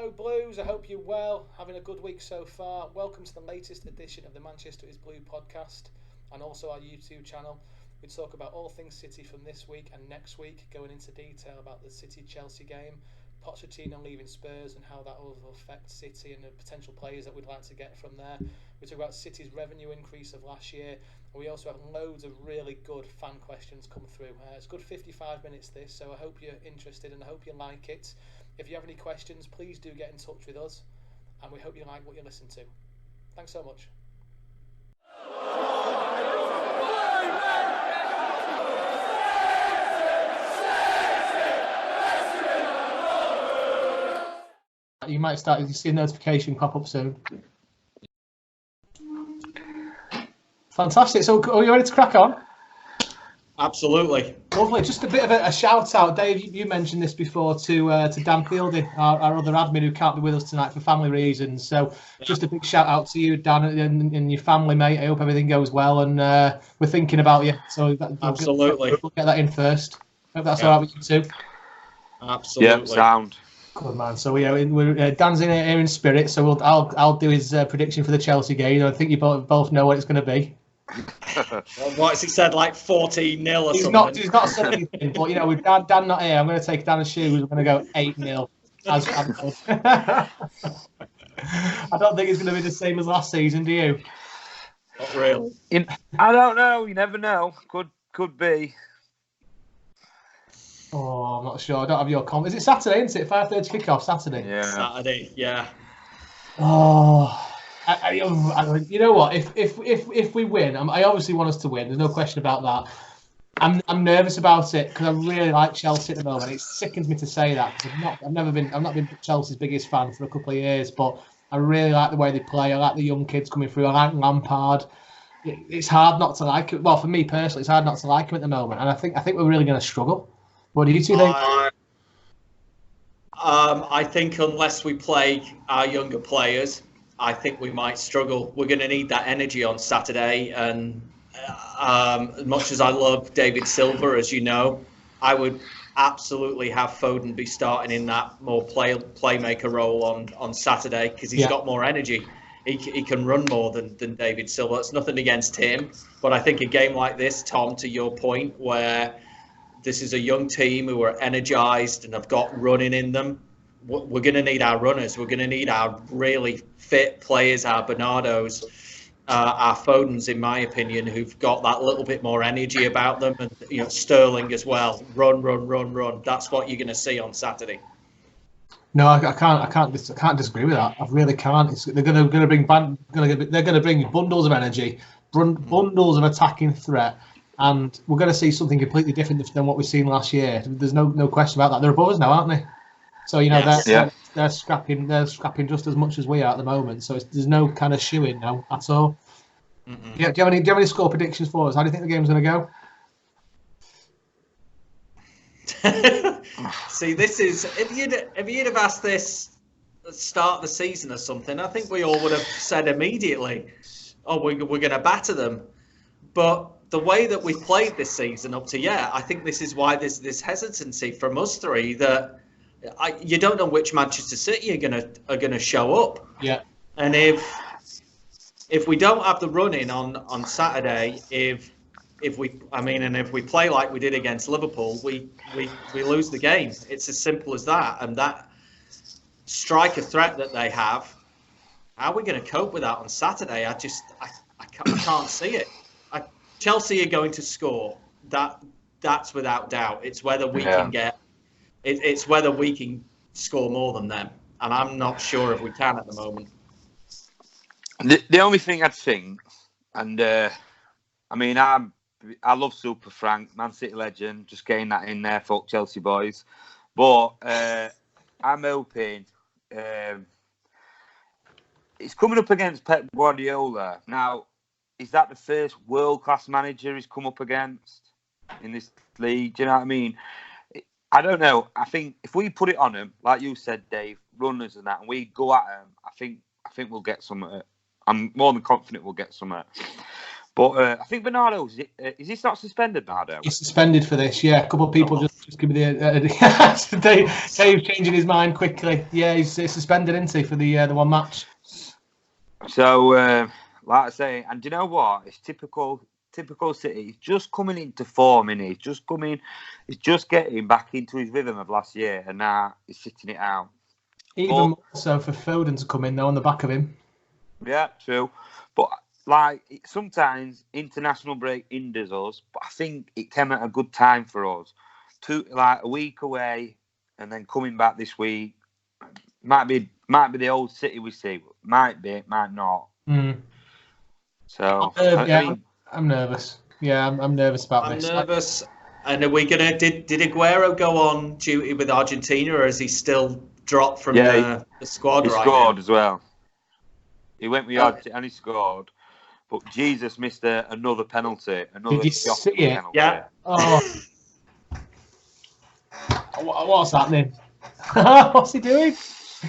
Hello Blues, I hope you're well, having a good week so far. Welcome to the latest edition of the Manchester is Blue podcast and also our YouTube channel. We talk about all things City from this week and next week, going into detail about the City-Chelsea game, Pochettino leaving Spurs and how that will affect City and the potential players that we'd like to get from there. We talk about City's revenue increase of last year, and we also have loads of really good fan questions come through. It's a good 55 minutes this, so I hope you're interested and I hope you like it. If you have any questions, please do get in touch with us, and we hope you like what you listen to. Thanks so much. You might start to see a notification pop up soon. Fantastic. So, are you ready to crack on? Absolutely. Lovely. Just a bit of a shout out, Dave. You mentioned this before to Dan Fielding, our other admin who can't be with us tonight for family reasons. So, just a big shout out to you, Dan, and your family, mate. I hope everything goes well, and we're thinking about you. So, absolutely, we'll get that in first. Hope that's all right with you too. Absolutely. Yeah, sound. Good man. So we're Dan's in here in spirit. So I'll do his prediction for the Chelsea game. I think you both know what it's going to be. What's he said, like 14-0 or something? He's not said anything, but with Dan not here, I'm going to take Dan's shoes. I'm going to go 8-0. I don't think it's going to be the same as last season, do you? Not real. I don't know. You never know. Could be. Oh, I'm not sure. I don't have your comment. Is it Saturday, isn't it? 5:30 kickoff Saturday. Yeah. Saturday. Yeah. Oh. You know what? If we win, I obviously want us to win. There's no question about that. I'm nervous about it because I really like Chelsea at the moment. It sickens me to say that because I've not been Chelsea's biggest fan for a couple of years, but I really like the way they play. I like the young kids coming through. I like Lampard. It's hard not to like it. Well, for me personally, it's hard not to like him at the moment, and I think we're really going to struggle. What do you two think? I think unless we play our younger players, I think we might struggle. We're going to need that energy on Saturday. And as much as I love David Silva, as you know, I would absolutely have Foden be starting in that more playmaker role on Saturday because he's got more energy. He can run more than David Silva. It's nothing against him. But I think a game like this, Tom, to your point, where this is a young team who are energised and have got running in them. We're going to need our runners. We're going to need our really fit players, our Bernardos, our Fodens, in my opinion, who've got that little bit more energy about them, and Sterling as well. Run. That's what you're going to see on Saturday. No, I can't disagree with that. I really can't. They're going to bring bundles of energy, bundles of attacking threat, and we're going to see something completely different than what we've seen last year. There's no question about that. They're above us now, aren't they? So they're scrapping just as much as we are at the moment. So there's no kind of shoe-in now at all. Do you have any score predictions for us? How do you think the game's going to go? See, this is if you'd have asked this at the start of the season or something, I think we all would have said immediately, "Oh, we're going to batter them." But the way that we've played this season up to I think this is why there's this hesitancy from us three that. You don't know which Manchester City are gonna show up. Yeah. And if we don't have the running on Saturday, if we play like we did against Liverpool, we lose the game. It's as simple as that. And that striker threat that they have, how are we going to cope with that on Saturday? I can't see it. Chelsea are going to score. That's without doubt. It's whether we can get. It's whether we can score more than them, and I'm not sure if we can at the moment. The only thing I'd think, and I love Super Frank, Man City legend, just getting that in there for Chelsea boys, but I'm hoping it's coming up against Pep Guardiola. Now, is that the first world-class manager he's come up against in this league? Do you know what I mean? I don't know. I think if we put it on him, like you said, Dave, runners and that, and we go at him, I think we'll get some. I'm more than confident we'll get some. But I think Bernardo, is he not suspended, Bernardo? He's suspended for this, yeah. A couple of people just give me the Dave changing his mind quickly. Yeah, he's suspended, isn't he, for the one match? So, like I say, and do you know what? It's typical City. He's just coming into form, isn't he? He's just getting back into his rhythm of last year, and now he's sitting it out. Even more so for Foden to come in, though, on the back of him. Yeah, true. But like sometimes international break hinders us, but I think it came at a good time for us. Like a week away, and then coming back this week might be the old City we see. Might be, might not. Mm. So I'm nervous. Yeah, I'm nervous about this. I'm nervous. And are we gonna? Did Aguero go on duty with Argentina, or is he still dropped from the squad? He scored as well. He went with Argentina and he scored. But Jesus missed another penalty. Did you see it? Penalty. Yeah. Oh. What's happening? What's he doing?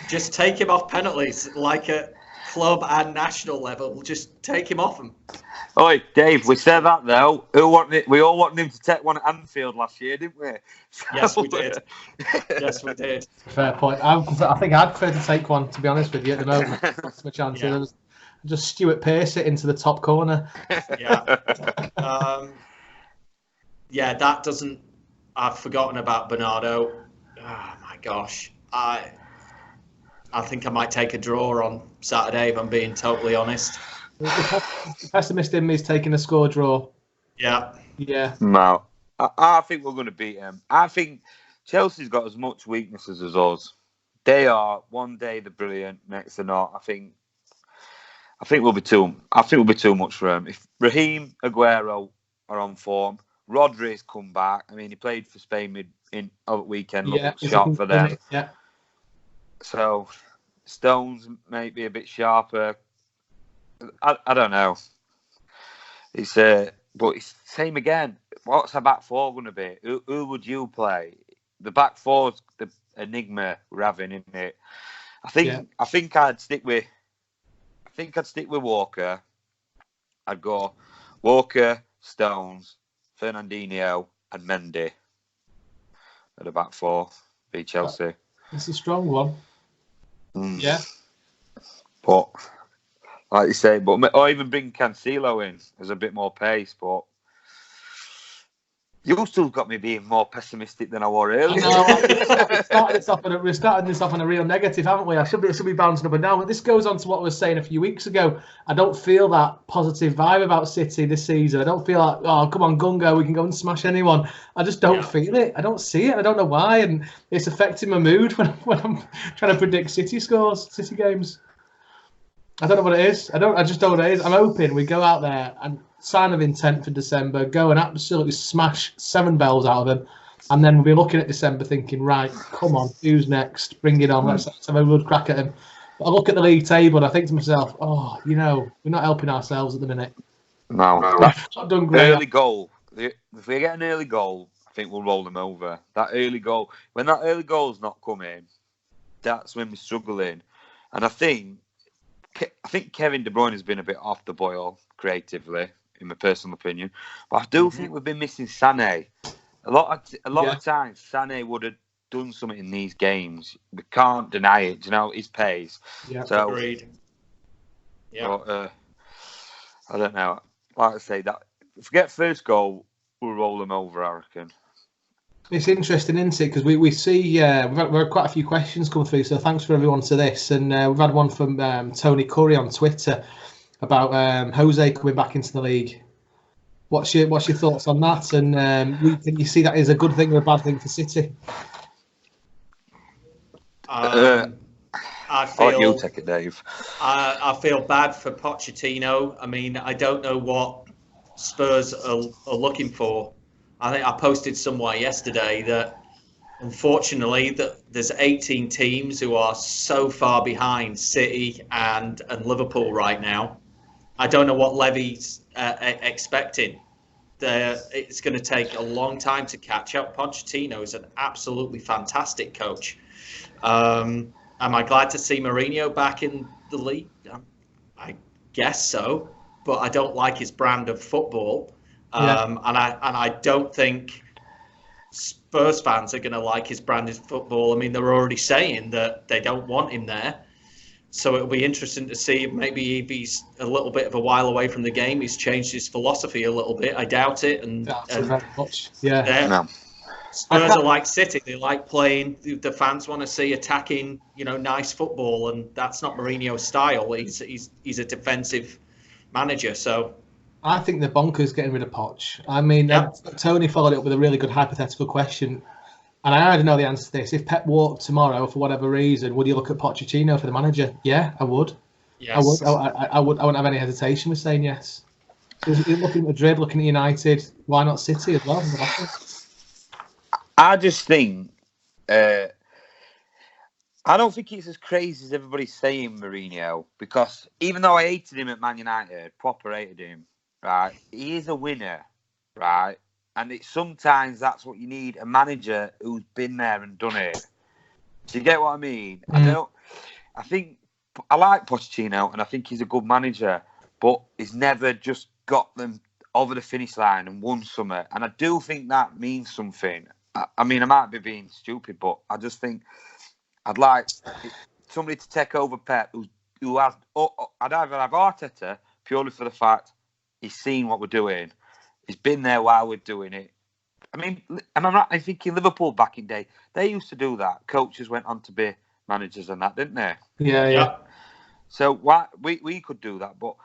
Just take him off penalties, like at club and national level. We'll just take him off them. Oi, Dave, we said that though. We all wanted him to take one at Anfield last year, didn't we? Yes, we did. Yes, we did. Fair point. I think I'd prefer to take one, to be honest with you, at the moment. That's my chance. Yeah. Just Stuart Pearce it into the top corner. Yeah. That doesn't. I've forgotten about Bernardo. Oh my gosh. I think I might take a draw on Saturday, if I'm being totally honest. The pessimist in me is taking a score draw. Yeah. Yeah. No. I think we're going to beat them. I think Chelsea's got as much weaknesses as us. They are. One day they're brilliant, next they're not. I think we'll be too much for them. If Raheem, Aguero are on form, Rodri's come back. I mean, he played for Spain over the weekend. Looked sharp for them. Yeah. So Stones may be a bit sharper. I don't know. But it's the same again. What's our back four going to be? Who would you play? The back four's the enigma we're having, isn't it? I think I'd stick with Walker. I'd go Walker, Stones, Fernandinho, and Mendy at the back four. Be Chelsea. It's a strong one. Yeah. But like you say, or even bring Cancelo in as a bit more pace, but you still got me being more pessimistic than I were earlier. We're starting this off on a real negative, haven't we? I should be bouncing up and down, but this goes on to what I was saying a few weeks ago. I don't feel that positive vibe about City this season. I don't feel like, oh, come on, Gungo, we can go and smash anyone. I just don't feel it. I don't see it. I don't know why, and it's affecting my mood when I'm trying to predict City scores, City games. I don't know what it is. I just don't know what it is. I'm hoping we go out there and sign of intent for December, go and absolutely smash 7 bells out of them, and then we'll be looking at December thinking, right, come on, who's next? Bring it on. Let's have a good crack at him. But I look at the league table and I think to myself, we're not helping ourselves at the minute. No. Not done great. Early goal. If we get an early goal, I think we'll roll them over. That early goal. When that early goal's not coming, that's when we're struggling. And I think Kevin De Bruyne has been a bit off the boil creatively, in my personal opinion. But I do think we've been missing Sane. A lot of times, Sane would have done something in these games. We can't deny it. His pace. Yeah, so, agreed. Yeah. But, I don't know. Like I say, that if we get first goal, we'll roll them over, I reckon. It's interesting, isn't it? Because we see we've had quite a few questions come through, so thanks for everyone to this. And we've had one from Tony Curry on Twitter about Jose coming back into the league. What's your thoughts on that? And can you see that as a good thing or a bad thing for City? I feel you'll take it, Dave. I feel bad for Pochettino. I mean, I don't know what Spurs are looking for. I think I posted somewhere yesterday that unfortunately that there's 18 teams who are so far behind City and Liverpool right now. I don't know what Levy's expecting. It's going to take a long time to catch up. Pochettino is an absolutely fantastic coach. Am I glad to see Mourinho back in the league? I guess so. but I don't like his brand of football. And I don't think Spurs fans are going to like his brand of football. I mean, they're already saying that they don't want him there. So it'll be interesting to see maybe if he's a little bit of a while away from the game, he's changed his philosophy a little bit. I doubt it. And very much. Yeah. No. Spurs are like City. They like playing. The fans want to see attacking, nice football, and that's not Mourinho's style. He's a defensive manager. So I think the bonkers getting rid of Poch. I mean, Tony followed it up with a really good hypothetical question. And I already know the answer to this. If Pep walked tomorrow for whatever reason, would you look at Pochettino for the manager? Yeah, I would. Yes. I would. I wouldn't have any hesitation with saying yes. Because you're looking at Madrid, looking at United. Why not City as well? I just think I don't think it's as crazy as everybody's saying, Mourinho, because even though I hated him at Man United, proper hated him, right? He is a winner, right? And sometimes that's what you need, a manager who's been there and done it. Do you get what I mean? I think I like Pochettino and I think he's a good manager, but he's never just got them over the finish line and won something. And I do think that means something. I mean, I might be being stupid, but I just think I'd like somebody to take over Pep who has. I'd either have Arteta purely for the fact he's seen what we're doing. He's been there while we're doing it. I mean, and I'm thinking Liverpool back in the day, they used to do that. Coaches went on to be managers and that, didn't they? Yeah. So why we could do that, but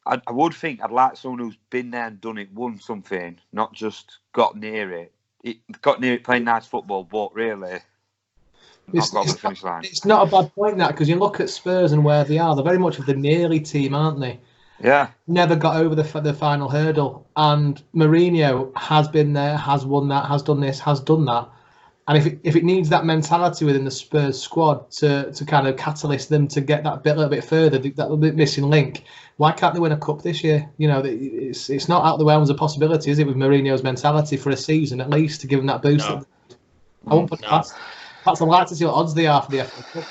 I would think I'd like someone who's been there and done it, won something, not just got near it. Got near it playing nice football, but really not got to the finish line. It's not a bad point, that, because you look at Spurs and where they are. They're very much of the nearly team, aren't they? Yeah. Never got over the final hurdle. And Mourinho has been there, has won that, has done this, has done that. And if it needs that mentality within the Spurs squad to kind of catalyst them to get that little bit further, that little bit missing link, why can't they win a cup this year? It's not out of the realms of possibility, is it, with Mourinho's mentality for a season at least to give them that boost? No. I won't put it past. Perhaps I'd like to see what odds they are for the FA Cup.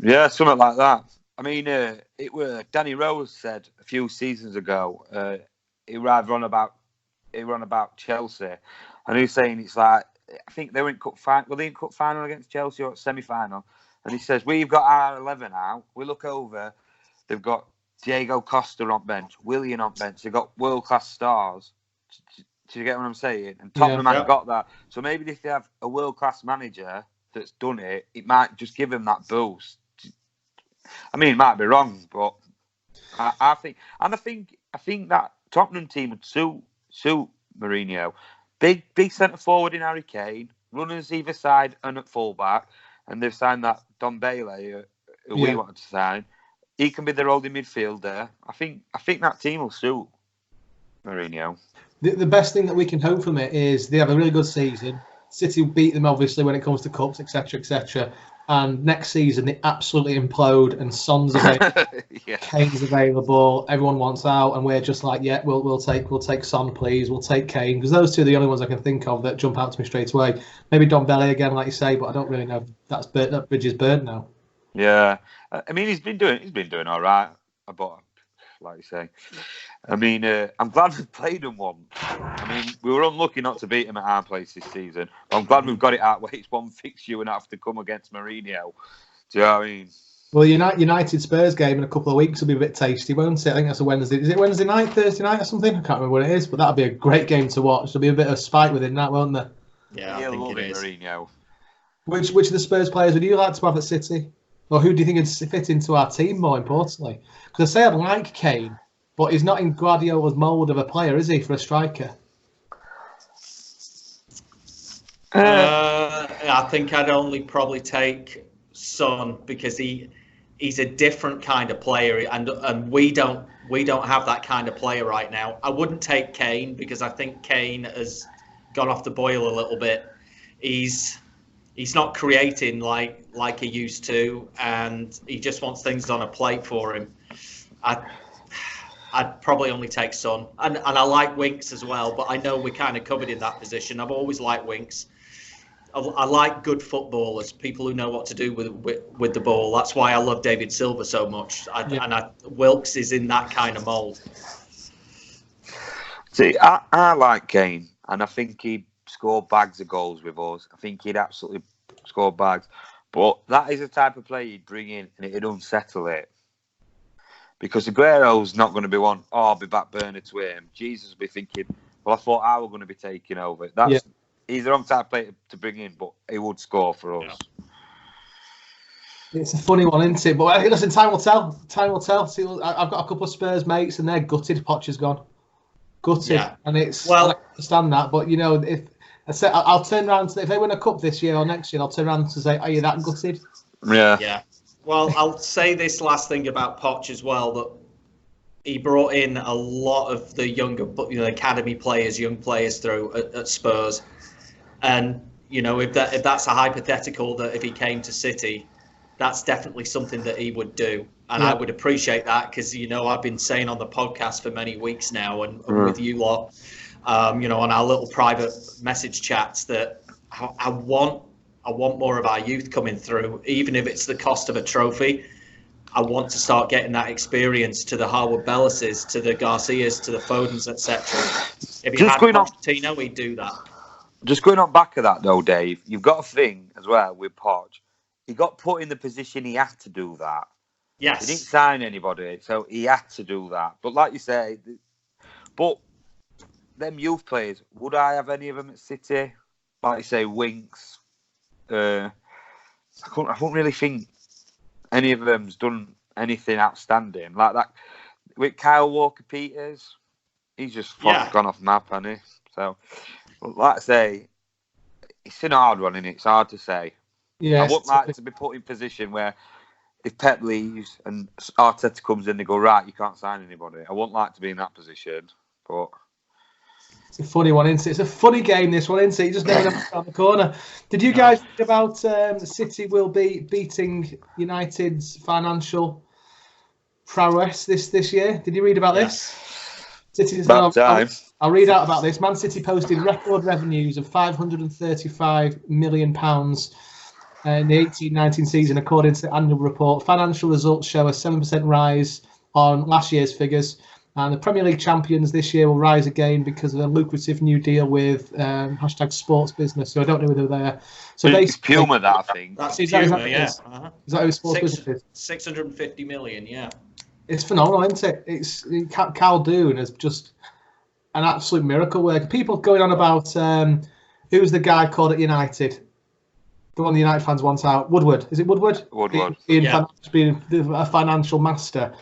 Yeah, something like that. I mean, it were Danny Rose said a few seasons ago. He ran on about Chelsea, and he was saying it's like, I think they were in cup final. Were they in cup final against Chelsea or semi final? And he says we've got our 11 out. We look over, they've got Diego Costa on bench, Willian on bench. They've got world class stars. Do you get what I'm saying? And Tottenham haven't got that. So maybe if they have a world class manager that's done it, it might just give them that boost. I mean, it might be wrong, but I think that Tottenham team would suit Mourinho. Big centre forward in Harry Kane, runners either side and at fullback, and they've signed that Don Bailey, who we wanted to sign. He can be their holding midfielder. I think that team will suit Mourinho. The best thing that we can hope from it is they have a really good season. City will beat them obviously when it comes to cups, etc., etc. And next season they absolutely implode, and Son's available, Kane's available, everyone wants out, and we're just like, yeah, we'll take Son, please, we'll take Kane, because those two are the only ones I can think of that jump out to me straight away. Maybe Don Belly again, like you say, but I don't really know. That bridge is burnt now. Yeah, I mean he's been doing all right, but like you say, I mean I'm glad we played them once. I mean we were unlucky not to beat him at our place this season, but I'm glad we've got it out where it's one fixture and have to come against Mourinho. Do you know what I mean? Well, United Spurs game in a couple of weeks will be a bit tasty, won't it? I think that's a Wednesday. Is it Wednesday night, Thursday night, or something? I can't remember what it is, but that'll be a great game to watch. There'll be a bit of spite within that, won't there? Yeah, I think it is. Mourinho. Which of the Spurs players would you like to have at City? Or who do you think would fit into our team more importantly? Because I say I'd like Kane, but he's not in Guardiola's mould of a player, is he, for a striker? I think I'd only probably take Son because he's a different kind of player, and we don't have that kind of player right now. I wouldn't take Kane because I think Kane has gone off the boil a little bit. He's not creating like he used to, and he just wants things on a plate for him. I'd probably only take Son, and I like Winks as well, but I know we're kind of covered in that position. I've always liked Winks. I like good footballers, people who know what to do with the ball. That's why I love David Silva so much. Wilkes is in that kind of mould. See, I like Kane, and I think he'd score bags of goals with us. I think he'd absolutely score bags. But that is the type of player you'd bring in, and it'd unsettle it. Because Aguero's not going to be one, I'll be back burner to him. Jesus will be thinking, well, I thought I was going to be taking over. He's the wrong type of player to bring in, but he would score for us. Yeah. It's a funny one, isn't it? But listen, time will tell. Time will tell. See, I've got a couple of Spurs mates, and they're gutted. Poch has gone. Gutted. Yeah. And it's, I understand that, but, you know, if I say, I'll turn around to, if they win a cup this year or next year, I'll turn around to say, are you that gutted? Yeah. Yeah. Well, I'll say this last thing about Poch as well, that he brought in a lot of the younger, academy players, young players through at Spurs. And, you know, if that's a hypothetical, that if he came to City, that's definitely something that he would do. And I would appreciate that, because, you know, I've been saying on the podcast for many weeks now, and with you lot, you know, on our little private message chats, that I want more of our youth coming through, even if it's the cost of a trophy. I want to start getting that experience to the Harwood Bellises, to the Garcias, to the Fodens, etc. If you had Pochettino, he'd do that. Just going on back of that, though, Dave, you've got a thing as well with Poch. He got put in the position he had to do that. Yes. He didn't sign anybody, so he had to do that. But like you say, them youth players, would I have any of them at City? Like you say, Winks. I couldn't really think any of them's done anything outstanding like that. With Kyle Walker-Peters, he's just gone off map, hasn't he? So, like I say, it's a hard one, isn't it? It's hard to say. Yeah, I wouldn't like to be put in a position where if Pep leaves and Arteta comes in, they go, right, you can't sign anybody. I wouldn't like to be in that position, but... It's a funny one, isn't it? It's a funny game, this one, isn't it? You just never know around the corner. Did you guys think about City will be beating United's financial prowess this year? Did you read about this? City's about time. I'll read out about this. Man City posted record revenues of £535 million in the 18-19 season, according to the annual report. Financial results show a 7% rise on last year's figures. And the Premier League champions this year will rise again because of a lucrative new deal with #sports business. So I don't know whether they're... So it's Puma, that, I think. That's Puma, yeah. Is that who sports business is? 650 million, yeah. It's phenomenal, isn't it? Caldoun is just an absolute miracle worker. People going on about who's the guy called at United? The one the United fans want out. Woodward. Is it Woodward? Woodward. Being a financial master.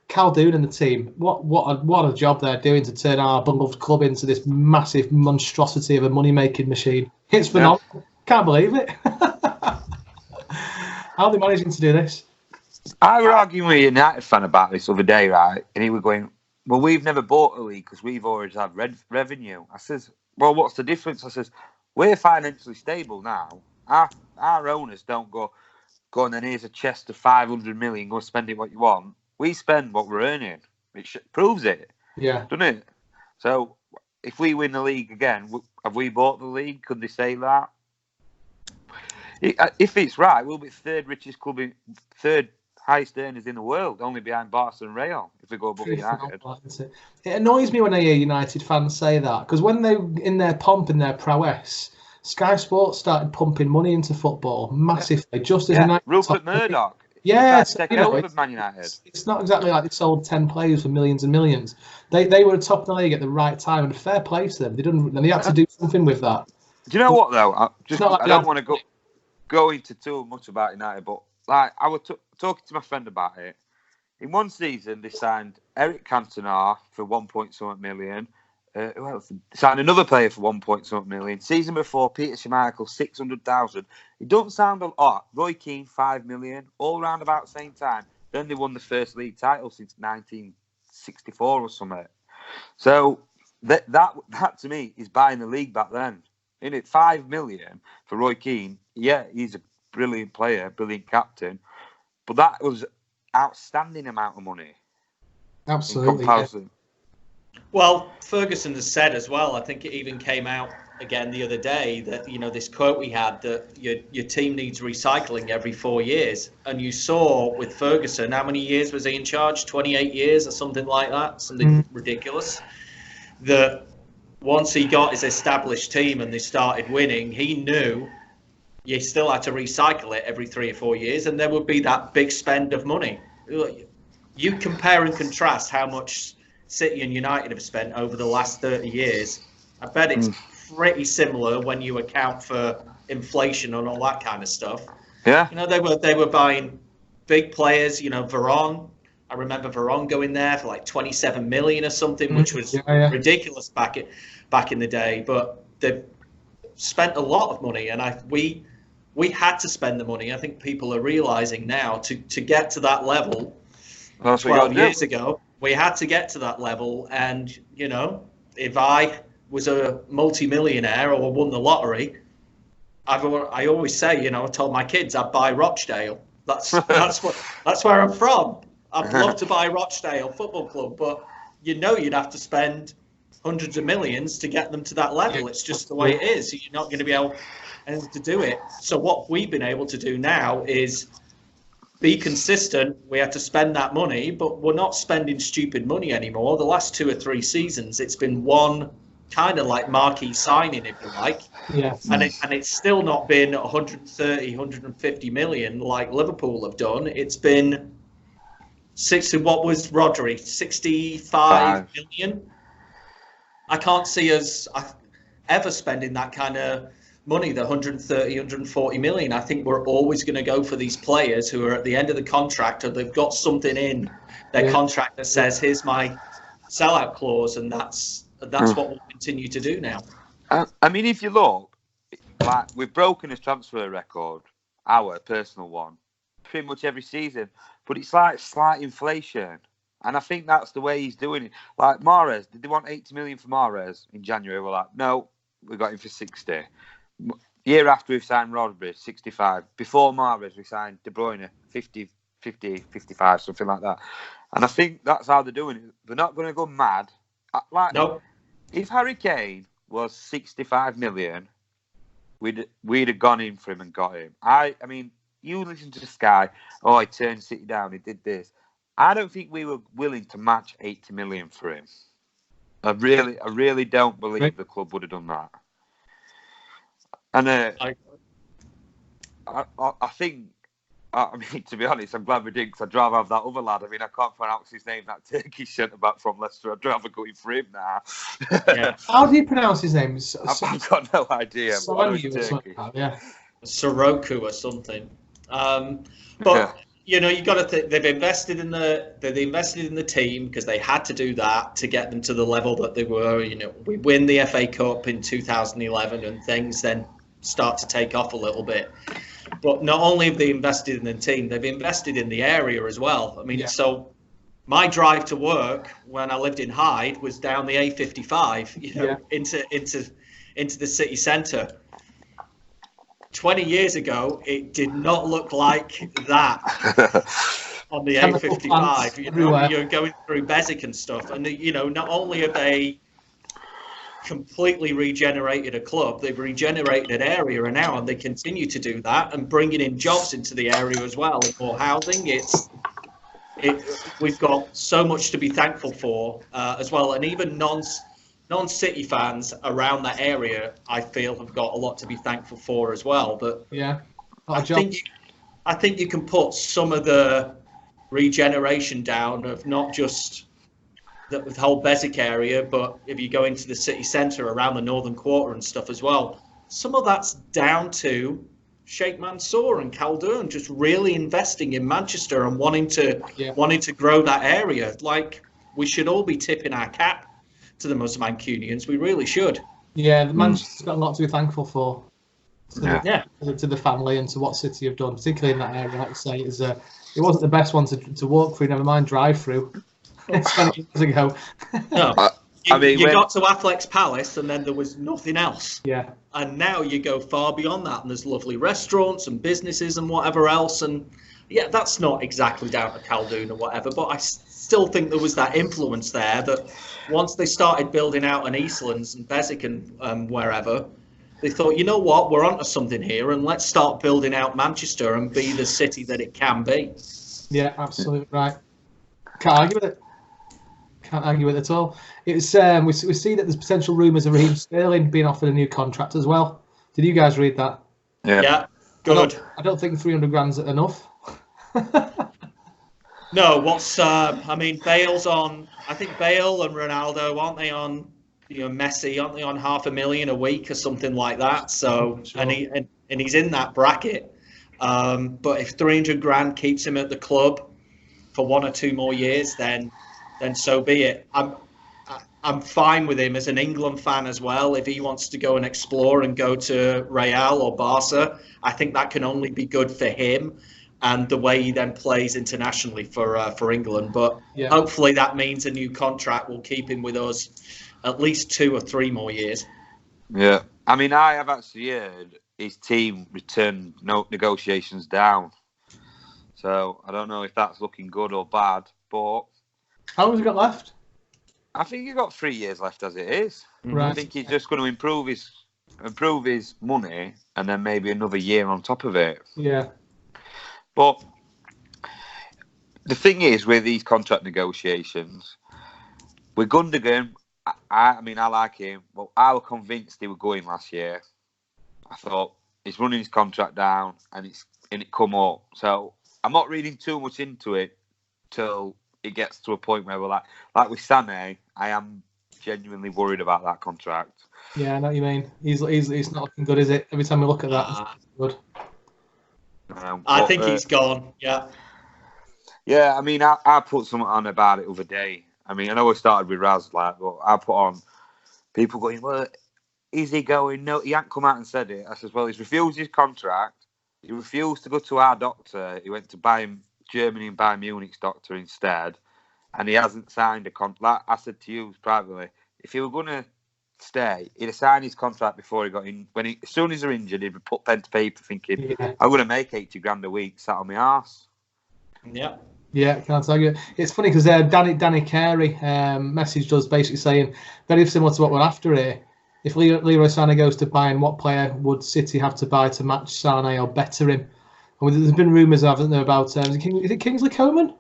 Caldoun and the team, what a job they're doing to turn our beloved club into this massive monstrosity of a money-making machine. It's phenomenal. Yeah. Can't believe it. How are they managing to do this? I was arguing with a United fan about this the other day, right? And he was going, well, we've never bought a league because we've always had revenue. I says, well, what's the difference? I says, we're financially stable now. Our owners don't go and then here's a chest of 500 million, go spend it what you want. We spend what we're earning. It proves it. Yeah. Doesn't it? So, if we win the league again, have we bought the league? Could they say that? If it's right, we'll be third richest club, third highest earners in the world, only behind Barca and Real, if we go above United. It annoys me when I hear United fans say that, because when they, in their pomp and their prowess, Sky Sports started pumping money into football massively, just as United... Rupert Murdoch. Yeah, Man United. It's not exactly like they sold 10 players for millions and millions. They were top of the league at the right time, and fair play to them. They had to do something with that. Do you know what though? I don't want to go into too much about United, but like I was talking to my friend about it. In one season, they signed Eric Cantona for 1.7 million. Who else? Signed another player for 1.7 million. Season before, Peter Schmeichel 600,000. It doesn't sound a lot. Roy Keane 5 million. All around about the same time. Then they won the first league title since 1964 or something. So that to me is buying the league back then. Isn't it? 5 million for Roy Keane. Yeah, he's a brilliant player, brilliant captain. But that was outstanding amount of money. Absolutely. In comparison. Well, Ferguson has said as well, I think it even came out again the other day that this quote we had that your team needs recycling every 4 years, and you saw with Ferguson, how many years was he in charge? 28 years or something like that, something ridiculous. That once he got his established team and they started winning, he knew you still had to recycle it every 3 or 4 years, and there would be that big spend of money. You compare and contrast how much City and United have spent over the last 30 years. I bet it's pretty similar when you account for inflation and all that kind of stuff. Yeah. They were buying big players. Varane. I remember Varane going there for like 27 million or something, which was ridiculous back in the day. But they've spent a lot of money, and we had to spend the money. I think people are realizing now to get to that level. 12 years ago, we had to get to that level, and if I was a multi-millionaire or won the lottery, I always say, I told my kids I'd buy Rochdale. That's where I'm from. I'd love to buy Rochdale Football Club, but you'd have to spend hundreds of millions to get them to that level. It's just the way it is. You're not going to be able to do it. So what we've been able to do now is be consistent. We had to spend that money, but we're not spending stupid money anymore. The last 2 or 3 seasons, it's been one kind of like marquee signing, if you like. Yes. And it's still not been 130, 150 million like Liverpool have done. It's been 60. What was Rodri? 65 million. I can't see us ever spending that kind of money, the 130, 140 million. I think we're always going to go for these players who are at the end of the contract, or they've got something in their contract that says, here's my sellout clause, and that's what we'll continue to do now. I mean, if you look, like, we've broken his transfer record, our personal one, pretty much every season, but it's like slight inflation. And I think that's the way he's doing it. Like Mahrez, did they want 80 million for Mahrez in January? We're like, no, we got him for 60. Year after we signed Rodri, 65. Before Mahrez, we signed De Bruyne, 50, 55, something like that. And I think that's how they're doing it. They're not going to go mad. Nope. If Harry Kane was 65 million, we'd have gone in for him and got him. I mean, you listen to Sky. Oh, he turned City down. He did this. I don't think we were willing to match 80 million for him. I really don't believe the club would have done that. And I think, I mean, to be honest, I'm glad we did, because I'd rather have that other lad. I mean, I can't pronounce his name, that Turkish centre-back from Leicester. I'd rather go in for him now. Yeah. How do you pronounce his name? I've got no idea. Soroku or something. But you got to they've invested in the team, because they had to do that to get them to the level that they were. We win the FA Cup in 2011, and things then start to take off a little bit. But not only have they invested in the team, they've invested in the area as well. I mean, so my drive to work when I lived in Hyde was down the A55, into the city centre. 20 years ago, it did not look like that on the A55. You're going through Beswick and stuff, and not only have they completely regenerated a club, they've regenerated an area now, and they continue to do that and bringing in jobs into the area as well, and more housing. We've got so much to be thankful for as well, and even non-City fans around that area, I feel, have got a lot to be thankful for as well. But I think you can put some of the regeneration down of not just the whole Beswick area, but if you go into the city centre around the Northern Quarter and stuff as well, some of that's down to Sheikh Mansour and Khaldoon just really investing in Manchester and wanting to grow that area. Like, we should all be tipping our cap to the Muslim Mancunians. We really should. Yeah, Manchester's got a lot to be thankful for. To the family and to what City have done, particularly in that area. Like I say, it wasn't the best one to walk through, never mind drive through. 20 years ago. No. You got to Athlete's Palace and then there was nothing else. Yeah. And now you go far beyond that, and there's lovely restaurants and businesses and whatever else. And yeah, that's not exactly down to Khaldoon or whatever, but I still think there was that influence there that once they started building out in Eastlands and Beswick and wherever, they thought, you know what, we're onto something here, and let's start building out Manchester and be the city that it can be. Yeah, absolutely right. Can't argue with it. Can't argue with it at all. It's we see that there's potential rumours of Raheem Sterling being offered a new contract as well. Did you guys read that? Yeah, good. I don't think 300 grand's enough. No, I mean, Bale's on. I think Bale and Ronaldo, aren't they on? Messi, aren't they on $500,000 a week or something like that? So, Sure. and he's in that bracket. But if 300 grand keeps him at the club for 1 or 2 more years, then so be it. I'm fine with him as an England fan as well. If he wants to go and explore and go to Real or Barca, I think that can only be good for him and the way he then plays internationally for England. But hopefully that means a new contract will keep him with us at least 2 or 3 more years. Yeah. I mean, I have actually heard his team returned negotiations down. So I don't know if that's looking good or bad, but... How long has he got left? I think he's got 3 years left as it is. Right. I think he's just going to improve his money and then maybe another year on top of it. Yeah. But the thing is with these contract negotiations, with Gundogan, I mean, I like him. Well, I was convinced he would go in last year. I thought he's running his contract down and it come up. So I'm not reading too much into it till it gets to a point where we're like with Sane, I am genuinely worried about that contract. Yeah, I know what you mean. He's not looking good, is it? Every time we look at that, it's good. I think he's gone. Yeah. Yeah, I mean, I put something on about it the other day. I mean, I know I started with Raz, but I put on people going, well, is he going? No, he hadn't come out and said it. I said, well, he's refused his contract. He refused to go to our doctor. He went to Germany and Bayern Munich's doctor instead. And he hasn't signed a contract. I said to you privately, if he were going to stay, he'd have signed his contract before he got in. As soon as they're injured, he'd put pen to paper thinking, I'm going to make 80 grand a week, sat on my arse. Yeah. Yeah, can't tell you. It's funny because Danny Carey messaged us basically saying, very similar to what we're after here. If Leroy Sané goes to Bayern, what player would City have to buy to match Sané or better him? And there's been rumours, haven't there, about is it Kingsley Coman?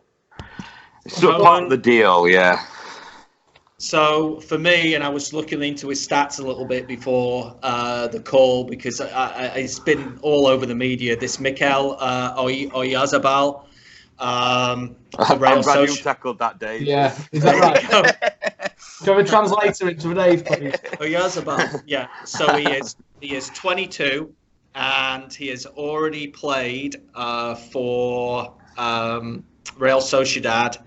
It's part of the deal, yeah. So for me, and I was looking into his stats a little bit before the call because it's been all over the media. This Mikel Oyarzabal. I'm glad you tackled that, Dave. Yeah, is that right? Do you have a translator into Dave, please? Oyarzabal, yeah. So he is 22, and he has already played for Real Sociedad,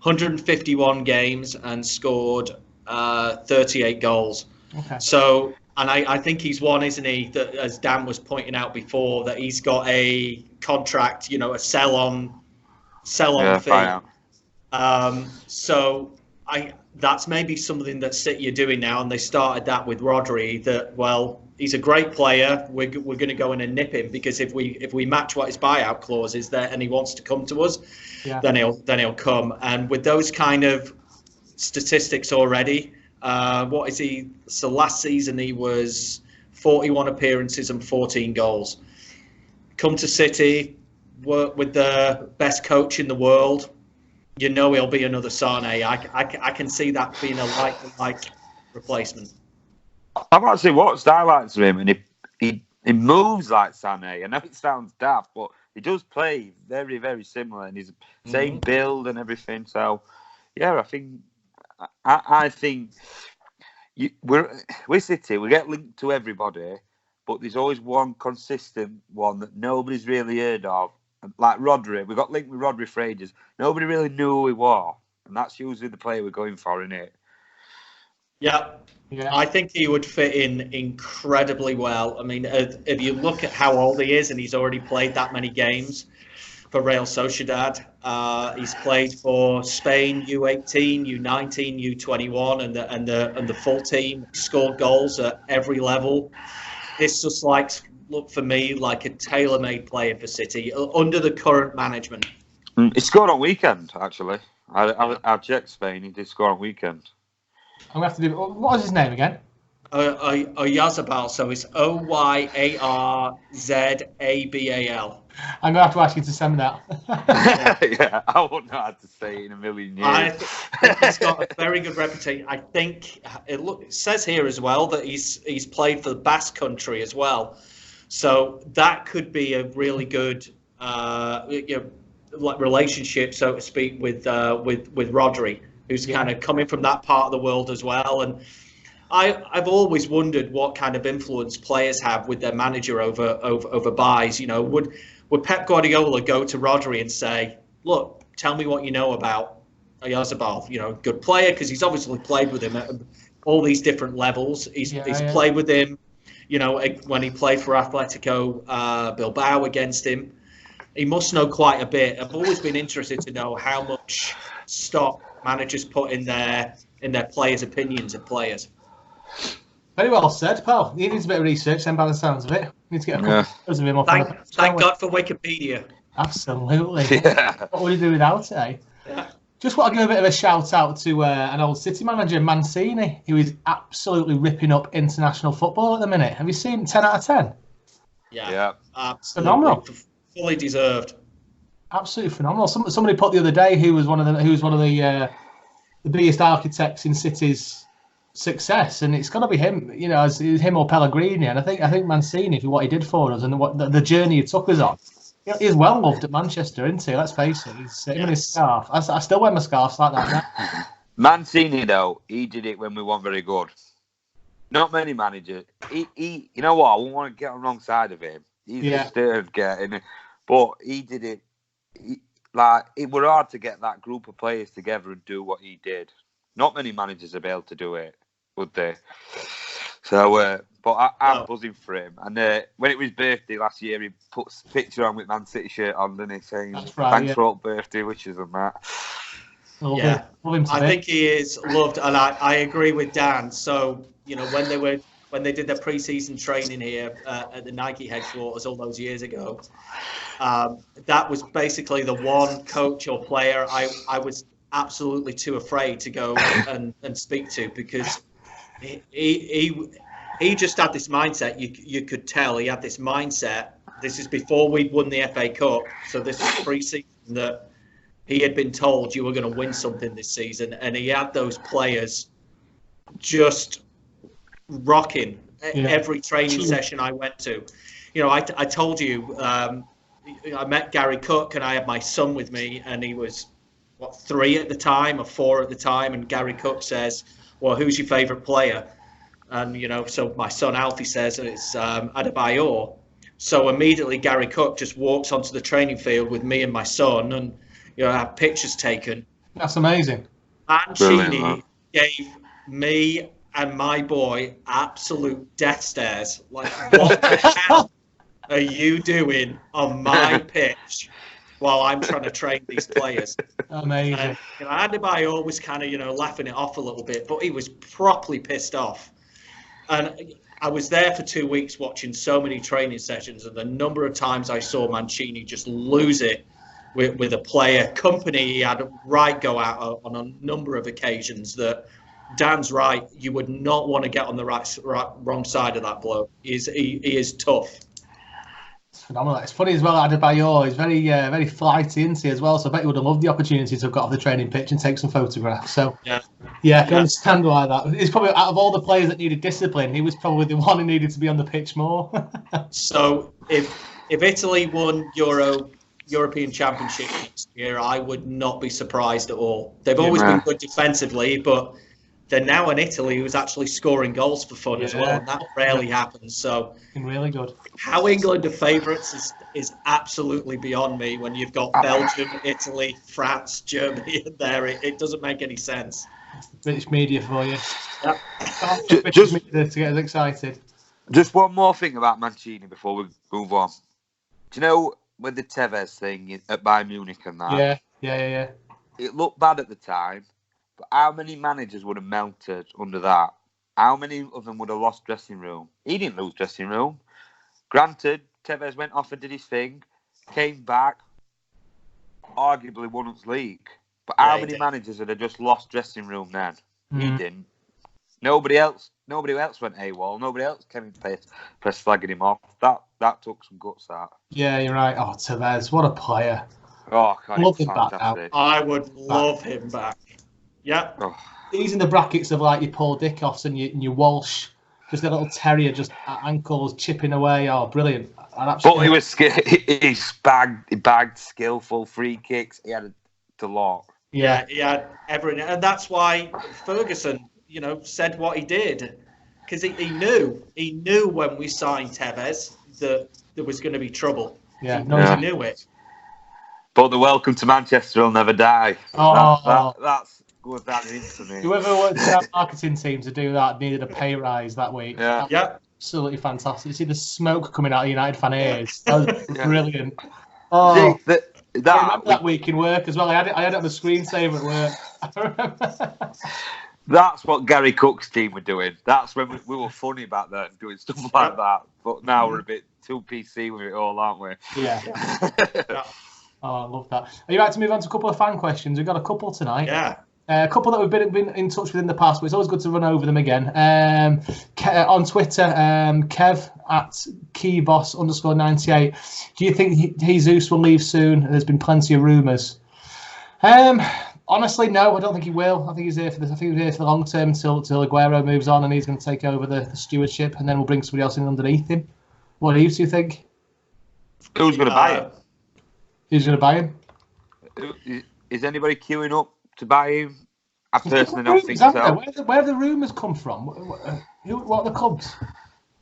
151 games, and scored 38 goals. Okay. So, and I think he's one, isn't he? That, as Dan was pointing out before, that he's got a contract, a sell-on fee. So that's maybe something that City are doing now, and they started that with Rodri. That, well, he's a great player. We're going to go in and nip him because if we match what his buyout clause is there, and he wants to come to us, then he'll come. And with those kind of statistics already, what is he? So last season he was 41 appearances and 14 goals. Come to City, work with the best coach in the world, he'll be another Sané. I can see that being a like replacement. I've actually watched highlights of him, and he moves like Sané. I know it sounds daft, but he does play very, very similar, and he's the same build and everything. So, yeah, I think we're City. We get linked to everybody, but there's always one consistent one that nobody's really heard of. Like Rodri, we got linked with Rodri for ages. Nobody really knew who he was, and that's usually the player we're going for, isn't it? Yeah. I think he would fit in incredibly well. I mean, if you look at how old he is, and he's already played that many games for Real Sociedad. He's played for Spain U18, U19, U21, and the full team. Scored goals at every level. This just look for me like a tailor-made player for City under the current management. He scored on weekend, actually. I checked Spain. He did score on weekend. I'm going to have to do... What was his name again? Oyazabal, so it's Oyarzabal. I'm going to have to ask you to send me that. Yeah, I wouldn't know how to say it in a million years. I think he's got a very good reputation. I think it says here as well that he's played for the Basque Country as well, so that could be a really good relationship, so to speak, with Rodri, who's kind of coming from that part of the world as well. And I've always wondered what kind of influence players have with their manager over buys. You know, would Pep Guardiola go to Rodri and say, "Look, tell me what you know about Oyazabal. You know, good player," because he's obviously played with him at all these different levels. He's played with him, you know, when he played for Atletico Bilbao against him. He must know quite a bit. I've always been interested to know how much stock managers put in their players' opinions of players. Very well said, pal. He needs a bit of research then, by the sounds of it. Need to get a couple of him off. Thank God for Wikipedia. Absolutely. Yeah. What would he do without it, eh? Yeah. Just want to give a bit of a shout out to an old City manager, ManCity, who is absolutely ripping up international football at the minute. Have you seen 10 out of 10? Yeah. Absolutely. Phenomenal. Fully deserved. Absolutely phenomenal. Somebody put the other day who was one of the biggest architects in City's success, and it's got to be him. You know, as him or Pellegrini. And I think ManCity, for what he did for us and what the journey he took us on. He's well loved at Manchester, isn't he? Let's face it. He's him in his scarf. I still wear my scarves like that now. Mancini, though, he did it when we weren't very good. Not many managers. He you know what? I wouldn't want to get on the wrong side of him. He's just getting, but he did it. It were hard to get that group of players together and do what he did. Not many managers are able to do it, would they? So, but I'm buzzing for him. And when it was his birthday last year, he put a picture on with Man City shirt on, didn't he? Saying, thanks for all birthday wishes and that. Yeah, I think he is loved, and I agree with Dan. So, you know, when they did their pre-season training here at the Nike headquarters all those years ago, that was basically the one coach or player I was absolutely too afraid to go and speak to, because he just had this mindset. You could tell he had this mindset. This is before we'd won the FA Cup, so this is pre-season that he had been told you were going to win something this season, and he had those players just rocking every training session I went to. You know, I told you I met Gary Cook, and I had my son with me, and he was 3 at the time or 4 at the time, and Gary Cook says, "Well, who's your favourite player?" And you know, so my son Alfie says it's Adebayor. So immediately Gary Cook just walks onto the training field with me and my son, and you know, have pictures taken. That's amazing. Mancini gave me and my boy absolute death stares. Like, what the hell are you doing on my pitch while I'm trying to train these players? Amazing. And, you know, Adebayor was kind of, you know, laughing it off a little bit, but he was properly pissed off. And I was there for 2 weeks watching so many training sessions, and the number of times I saw Mancini just lose it with a player. Company, he had a right go out on a number of occasions that Dan's right. You would not want to get on the wrong side of that bloke. He is tough. It's phenomenal. It's funny as well. Adebayor, he's very flighty, isn't he, as well? So I bet he would have loved the opportunity to have got off the training pitch and take some photographs. So I can understand why that. It's probably out of all the players that needed discipline, he was probably the one who needed to be on the pitch more. So if Italy won European Championship next year, I would not be surprised at all. They've always been good defensively, but they're now in Italy who's actually scoring goals for fun as well, and that rarely happens. So really good. How England are favourites is absolutely beyond me. When you've got Belgium, Italy, France, Germany in there, it doesn't make any sense. British media for you. Yep. Just media to get us excited. Just one more thing about Mancini before we move on. Do you know with the Tevez thing at Bayern Munich and that? Yeah. It looked bad at the time, but how many managers would have melted under that? How many of them would have lost dressing room? He didn't lose dressing room. Granted, Tevez went off and did his thing, came back, arguably won us league. But how many managers had just lost dressing room then? He didn't. Nobody else went AWOL. Nobody else came in press flagging him off. That took some guts out. Yeah, you're right. Oh, Tevez, what a player. Oh, God, love him back now. I would love him back. Yeah. Oh. He's in the brackets of like your Paul Dickoffs and your Walsh. Just a little terrier, just at ankles, chipping away. Oh, brilliant. But he bagged skillful free kicks. He had a lot. Yeah, he had everything. And that's why Ferguson, said what he did. Because he knew when we signed Tevez that there was going to be trouble. Yeah, he knew it. But the welcome to Manchester will never die. Oh, that's good. That into me. Whoever worked in our marketing team to do that needed a pay rise that week. Yeah. Absolutely fantastic. You see the smoke coming out of United fan ears. That was brilliant. Oh, that week in work as well. I had it on the screensaver at work. That's what Gary Cook's team were doing. That's when we were funny back then, doing stuff like that. But now we're a bit too PC with it all, aren't we? Yeah. Oh, I love that. Are you about to move on to a couple of fan questions? We've got a couple tonight. Yeah. A couple that we've been in touch with in the past, but it's always good to run over them again. On Twitter, Kev at keyboss_98. Do you think Jesus will leave soon? There's been plenty of rumours. Honestly, no, I don't think he will. I think he's here for the long term until Aguero moves on and he's going to take over the stewardship, and then we'll bring somebody else in underneath him. What do you think? Who's going to buy him? Who's going to buy him? Is anybody queuing up to buy him? I personally don't think so. Where have the rumours come from? What are the clubs?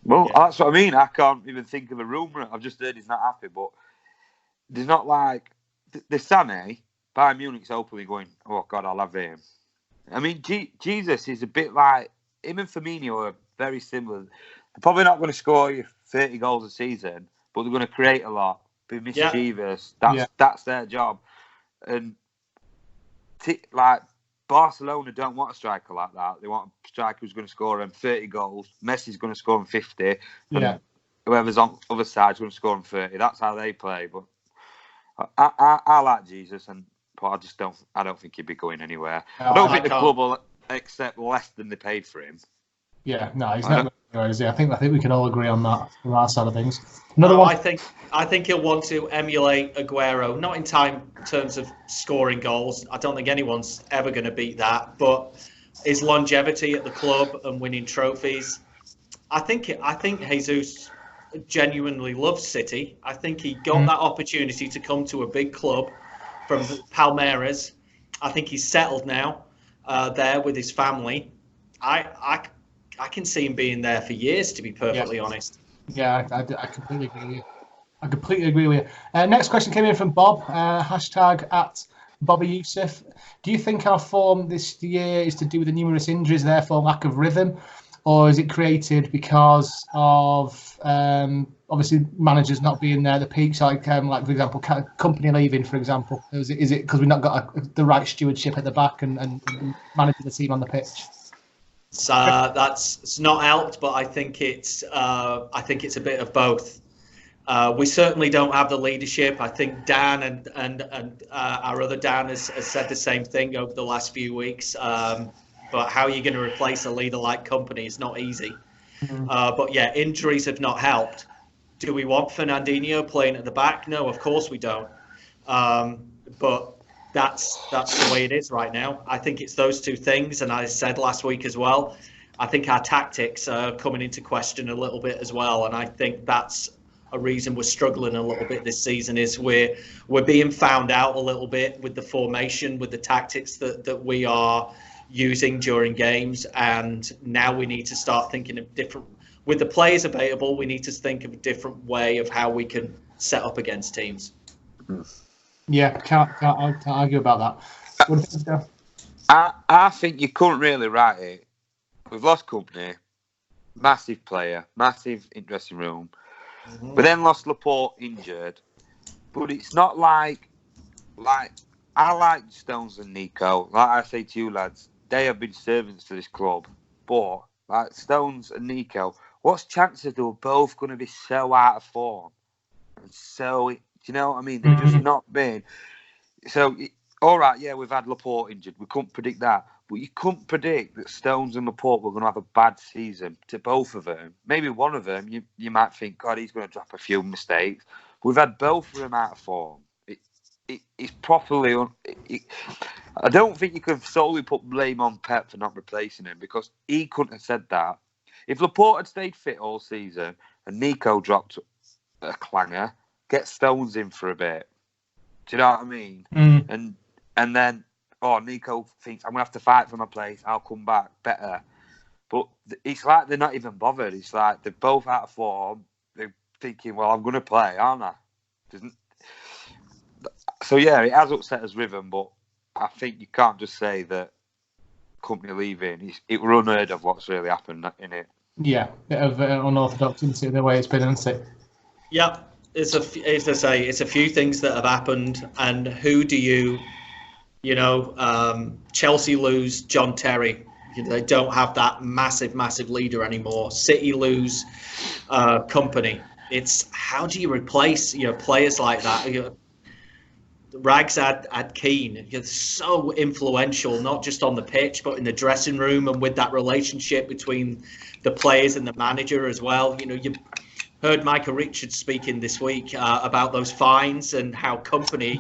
Well, that's what I mean. I can't even think of a rumour. I've just heard he's not happy, but there's not like the Sane. Bayern Munich's openly going, oh God, I'll have him. I mean, Jesus is a bit like him and Firmino are very similar. They're probably not going to score you 30 goals a season, but they're going to create a lot, be mischievous. That's their job. And like Barcelona don't want a striker like that. They want a striker who's going to score them 30 goals. Messi's going to score them 50. And whoever's on the other side is going to score them 30. That's how they play. But I like Jesus, but I don't think he'd be going anywhere. I don't think the club will accept less than they paid for him. Yeah, no, he's not going anywhere, is he? I think we can all agree on that from our side of things. Another one. I think he'll want to emulate Aguero, not in terms of scoring goals. I don't think anyone's ever going to beat that, but his longevity at the club and winning trophies. I think Jesus genuinely loves City. I think he got that opportunity to come to a big club from Palmeiras. I think he's settled now there with his family. I can see him being there for years, to be perfectly honest. Yeah, I completely agree with you. I completely agree with you. Next question came in from Bob, hashtag at Bobby Youssef. Do you think our form this year is to do with the numerous injuries, therefore lack of rhythm, or is it created because of obviously managers not being there at the peaks, like for example, company leaving, for example? Is it because we've not got the right stewardship at the back and managing the team on the pitch? So it's not helped, but I think it's a bit of both. We certainly don't have the leadership. I think Dan and our other Dan has said the same thing over the last few weeks. But how are you going to replace a leader like Company is not easy. But yeah, injuries have not helped. Do we want Fernandinho playing at the back? No, of course we don't. But that's the way it is right now. I think it's those two things, and I said last week as well, I think our tactics are coming into question a little bit as well, and I think that's a reason we're struggling a little bit this season. Is we're being found out a little bit with the formation, with the tactics that we are using during games, and now we need to start thinking of different. With the players available, we need to think of a different way of how we can set up against teams. Yeah, can't argue about that. What do you think, Joe? I think you couldn't really write it. We've lost Company, massive player, massive dressing room. We then lost Laporte injured, but it's not like I like Stones and Nico. Like I say to you lads, they have been servants to this club. But like Stones and Nico, what's chances they were both going to be so out of form? And so, do you know what I mean? They've just not been. So, all right, yeah, we've had Laporte injured. We couldn't predict that. But you couldn't predict that Stones and Laporte were going to have a bad season to both of them. Maybe one of them, you might think, God, he's going to drop a few mistakes. We've had both of them out of form. It's properly... I don't think you can solely put blame on Pep for not replacing him, because he couldn't have said that. If Laporte had stayed fit all season and Nico dropped a clanger, get Stones in for a bit. Do you know what I mean? And then, Nico thinks, I'm going to have to fight for my place. I'll come back better. But it's like they're not even bothered. It's like they're both out of form. They're thinking, well, I'm going to play, aren't I? So, yeah, it has upset his rhythm, but I think you can't just say that company leaving. It was unheard of what's really happened in it. Yeah, bit of unorthodox into the way it's been, isn't it? Yeah, as I say, it's a few things that have happened, and who do you Chelsea lose John Terry. They don't have that massive leader anymore. City lose company. It's how do you replace players like that? Rags had Kane. You're so influential, not just on the pitch, but in the dressing room and with that relationship between the players and the manager as well. You heard Micah Richards speaking this week about those fines and how company.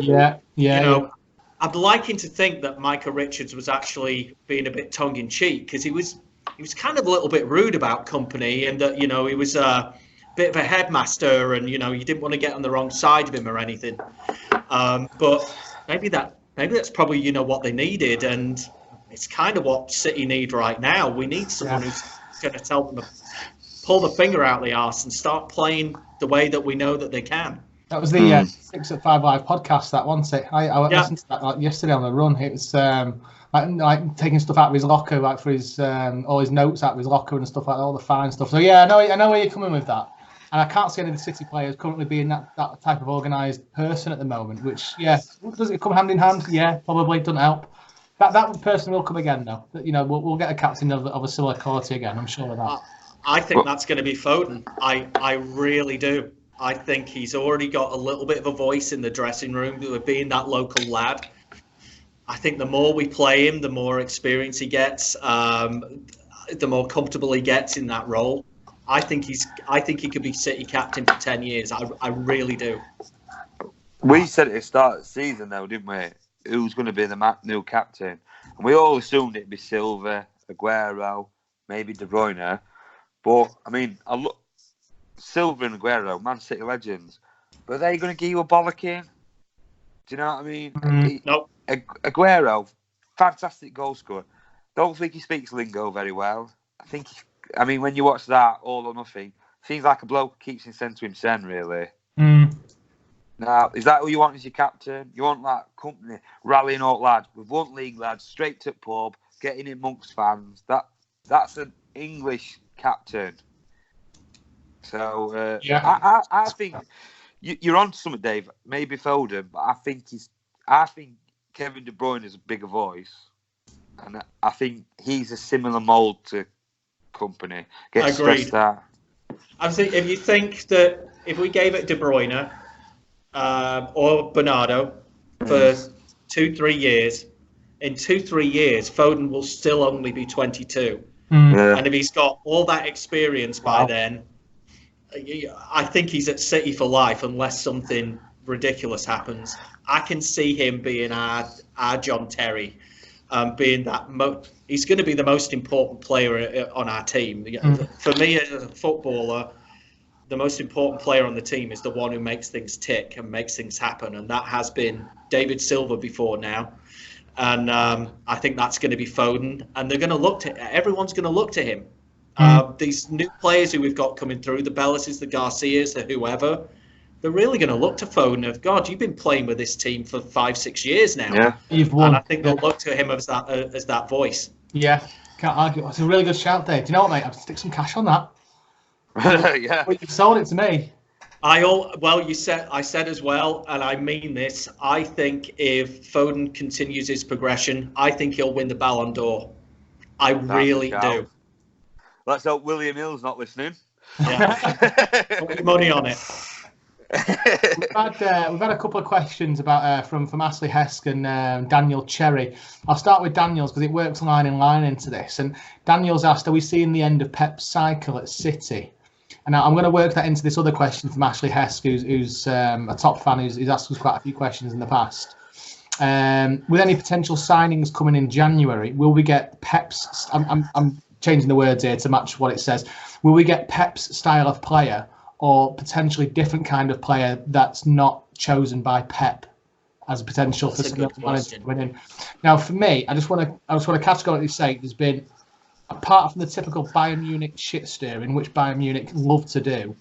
I'm liking to think that Micah Richards was actually being a bit tongue in cheek, because he was kind of a little bit rude about company, and that he was a bit of a headmaster, and you didn't want to get on the wrong side of him or anything. But maybe that's probably what they needed, and it's kind of what City need right now. We need someone who's going to tell them to pull the finger out the arse and start playing the way that we know that they can. That was the 6 at 5 Live podcast, that wasn't it? I listened to that yesterday on the run. It was like taking stuff out of his locker, like for his all his notes out of his locker and stuff like that, all the fine stuff. So yeah, I know where you're coming with that. And I can't see any of the City players currently being that type of organised person at the moment, which, does it come hand in hand? Yeah, probably. Doesn't help. That person will come again, though. We'll get a captain of a similar quality again, I'm sure of that. I think that's going to be Foden. I really do. I think he's already got a little bit of a voice in the dressing room with being that local lad. I think the more we play him, the more experience he gets, the more comfortable he gets in that role. I think he could be City captain for 10 years. I really do. We said at the start of the season, though, didn't we? Who's going to be the new captain? And we all assumed it'd be Silva, Aguero, maybe De Bruyne. But, I mean, Silva and Aguero, Man City legends. But are they going to give you a bollocking? Do you know what I mean? Nope. Aguero, fantastic goal scorer. Don't think he speaks lingo very well. I mean, when you watch that, All or Nothing, seems like a bloke keeps in centre himself, really. Now, is that who you want as your captain? You want that company rallying all lads with one league lads straight to the pub, getting in amongst fans? That's an English captain. So I think you're on to something, Dave. Maybe Foden, but I think Kevin De Bruyne has a bigger voice, and I think he's a similar mould to company. Gets stressed out. I think if you think that if we gave it De Bruyne or Bernardo for 2-3 years, in 2-3 years, Foden will still only be 22. And if he's got all that experience by then, I think he's at City for life unless something ridiculous happens. I can see him being our John Terry, being that he's going to be the most important player on our team. For me as a footballer, the most important player on the team is the one who makes things tick and makes things happen, and that has been David Silva before now. And I think that's going to be Foden, and they're going to everyone's going to look to him. These new players who we've got coming through, the Bellises, the Garcias, the whoever, they're really going to look to Foden. God, you've been playing with this team for 5-6 years now. Yeah. You've won. And I think they'll look to him as that voice. Yeah, can't argue. It's a really good shout, Dave. Do you know what, mate? I'd stick some cash on that. Yeah. Well, you've sold it to me. I said as well, and I mean this. I think if Foden continues his progression, I think he'll win the Ballon d'Or. I really do. Let's hope William Hill's not listening. Yeah. Put money on it. We've had a couple of questions about from Ashley Hesk and Daniel Cherry. I'll start with Daniel's because it works line in line into this. And Daniel's asked, are we seeing the end of Pep's cycle at City? And I'm going to work that into this other question from Ashley Hesk, who's a top fan who's asked us quite a few questions in the past. With any potential signings coming in January, will we get Pep's... I'm changing the words here to match what it says. Will we get Pep's style of player or potentially different kind of player that's not chosen by Pep as a potential for some other manager to win in? Now, for me, I just want to categorically say there's been, apart from the typical Bayern Munich shit stirring, which Bayern Munich love to do,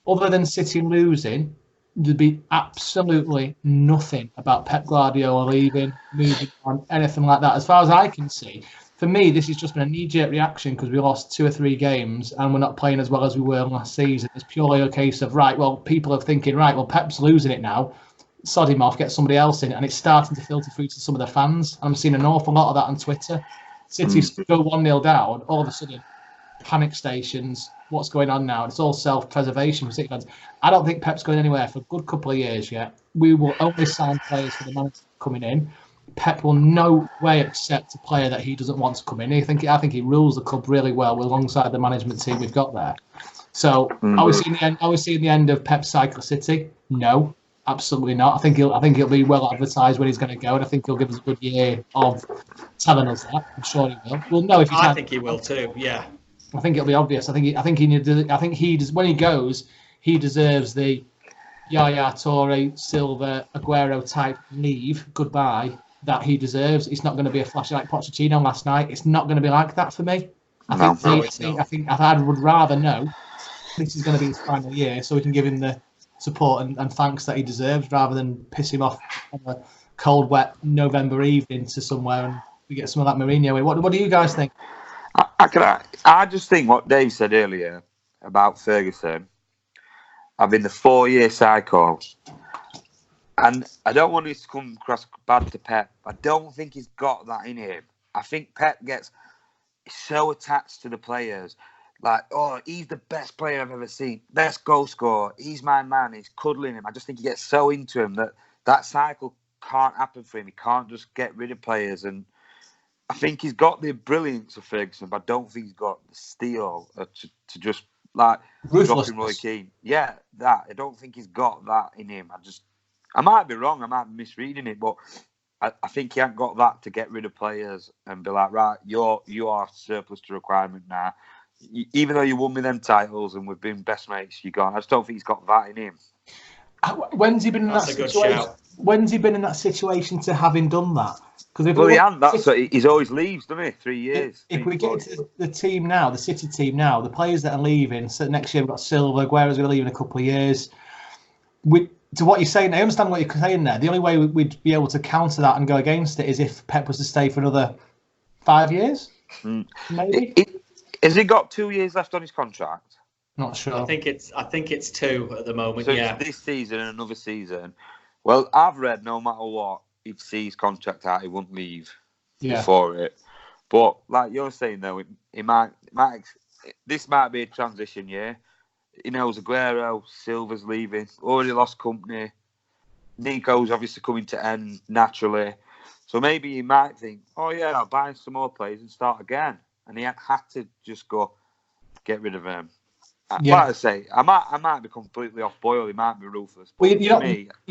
other than City losing, there'd be absolutely nothing about Pep Guardiola leaving, moving on, anything like that. As far as I can see, for me, this has just been a knee-jerk reaction because we lost 2 or 3 games and we're not playing as well as we were last season. It's purely a case of, right, well, people are thinking, right, well, Pep's losing it now. Sod him off, get somebody else in. And it's starting to filter through to some of the fans. I'm seeing an awful lot of that on Twitter. City go 1-0 down, all of a sudden, panic stations, what's going on now? It's all self-preservation for City fans. I don't think Pep's going anywhere for a good couple of years yet. We will only sign players for the manager coming in. Pep will no way accept a player that he doesn't want to come in. I think he rules the club really well alongside the management team we've got there. So are we seeing the end of Pep's cycle City? No, absolutely not. I think he'll be well advertised when he's going to go, and I think he'll give us a good year of telling us that. I'm sure he will. We'll know if he's. I think he will too. Yeah. I think it'll be obvious. I think he does when he goes. He deserves the Yaya Toure, Silva, Aguero type leave goodbye that he deserves. It's not going to be a flash like Pochettino last night. It's not going to be like that for me. I think I would rather know this is going to be his final year, so we can give him the support and thanks that he deserves, rather than piss him off on a cold, wet November evening to somewhere and we get some of that Mourinho in. What do you guys think? I just think what Dave said earlier about Ferguson having the 4-year cycle. And I don't want this to come across bad to Pep. I don't think he's got that in him. I think Pep gets so attached to the players. Like, oh, he's the best player I've ever seen. Best goal scorer. He's my man. He's cuddling him. I just think he gets so into him that cycle can't happen for him. He can't just get rid of players. And I think he's got the brilliance of Ferguson, but I don't think he's got the steel to just, like, dropping Roy Keane. Yeah, that. I don't think he's got that in him. I might be wrong, I might be misreading it, but I think he hasn't got that to get rid of players and be like, right, you are surplus to requirement now. Even though you won me them titles and we've been best mates, you're gone. I just don't think he's got that in him. When's he been in that situation? When's he been in that situation to having done that? He's always leaves, doesn't he? 3 years. If we get to the team now, the City team now, the players that are leaving, so next year we've got Silva, Aguero's going to leave in a couple of years. To what you're saying, I understand what you're saying there. The only way we'd be able to counter that and go against it is if Pep was to stay for another 5 years, maybe. Has he got 2 years left on his contract? Not sure. I think it's 2 at the moment. So yeah, it's this season and another season. Well, I've read no matter what, he'd see his contract out, he wouldn't leave before it. But like you're saying though, this might be a transition year. He knows Aguero, Silva's leaving, already lost company. Nico's obviously coming to end naturally. So maybe he might think, oh yeah, I'll buy some more players and start again. And he had to just go get rid of him. Yeah. Like I say, I might be completely off boil. He might be ruthless. Well, you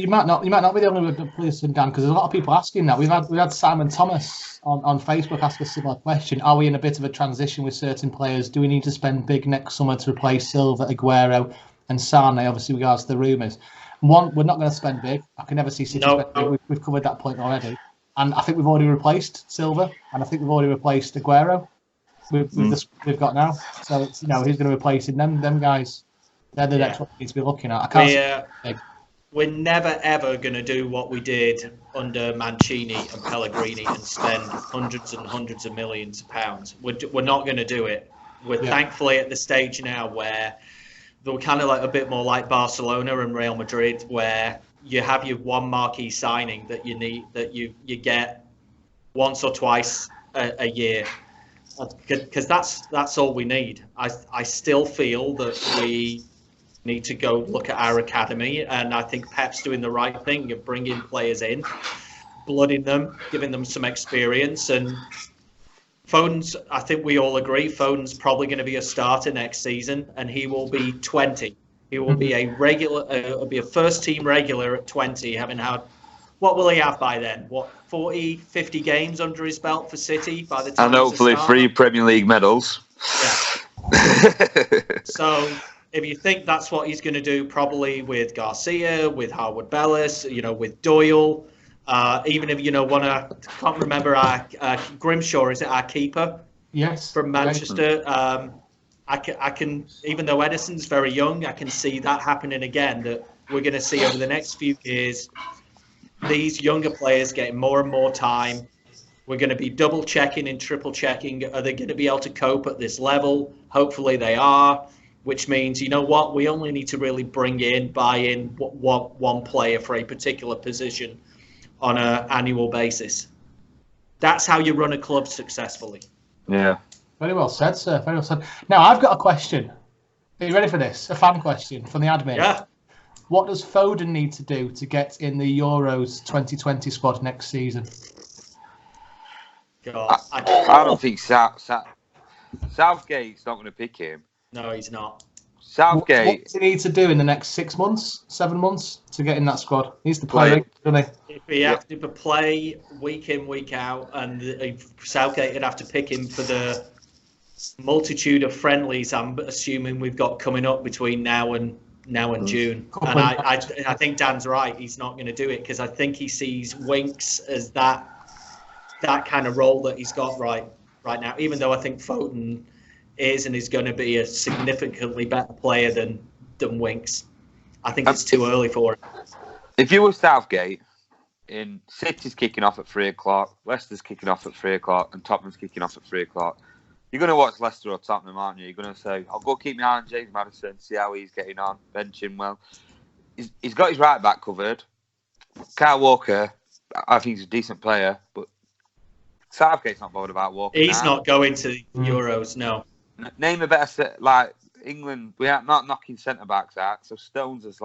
might not be the only person, Dan, because there's a lot of people asking that. We've had Simon Thomas on Facebook ask a similar question. Are we in a bit of a transition with certain players? Do we need to spend big next summer to replace Silva, Aguero, and Sane? Obviously, regards to the rumours. One, we're not going to spend big. I can never see City spend big. We've covered that point already, and I think we've already replaced Silva, and I think we've already replaced Aguero. We've got now, so it's, who's going to replace them guys? They're the next one we need to be looking at. We're never ever going to do what we did under Mancini and Pellegrini and spend hundreds and hundreds of millions of pounds. We're not going to do it. We're thankfully at the stage now where we're kind of like a bit more like Barcelona and Real Madrid, where you have your one marquee signing that you need, that you get once or twice a year. because that's all we need. I still feel that we need to go look at our academy, and I think Pep's doing the right thing of bringing players in, blooding them, giving them some experience. And Foden's, I think we all agree, Foden's probably going to be a starter next season, and he will be 20. He will be a first team regular at 20, having had, what will he have by then? 40, 50 games under his belt for City by the time. And hopefully 3 Premier League medals. Yeah. So if you think that's what he's going to do, probably with Garcia, with Harwood Bellis, with Doyle, even if can't remember our Grimshaw, is it our keeper? Yes. From Manchester. I can, even though Edison's very young, I can see that happening again. That we're going to see over the next few years, these younger players getting more and more time. We're going to be double checking and triple checking. Are they going to be able to cope at this level? Hopefully they are. Which means, we only need to really buy in one player for a particular position on an annual basis. That's how you run a club successfully. Yeah. Very well said, sir. Very well said. Now, I've got a question. Are you ready for this? A fan question from the admin. Yeah. What does Foden need to do to get in the Euros 2020 squad next season? God, I don't think Southgate's not going to pick him. No, he's not. Southgate. What does he need to do in the next 6 months, 7 months to get in that squad? He needs to play, doesn't he? If he has to play week in, week out, and Southgate would have to pick him for the multitude of friendlies I'm assuming we've got coming up between now and June. And I think Dan's right. He's not going to do it because I think he sees Winks as that kind of role that he's got right now. Even though I think Foden is and is going to be a significantly better player than Winks. I think it's too early for him. If you were Southgate, in City's kicking off at 3:00, Leicester's kicking off at 3:00, and Tottenham's kicking off at 3:00. You're going to watch Leicester or Tottenham, aren't you? You're going to say, I'll go keep my eye on James Maddison, see how he's getting on, Ben Chilwell. He's got his right back covered. Kyle Walker, I think he's a decent player, but Southgate's not bothered about Walker. He's not going to the Euros, no. Name a better set, like England. We are not knocking centre backs out. So Stones is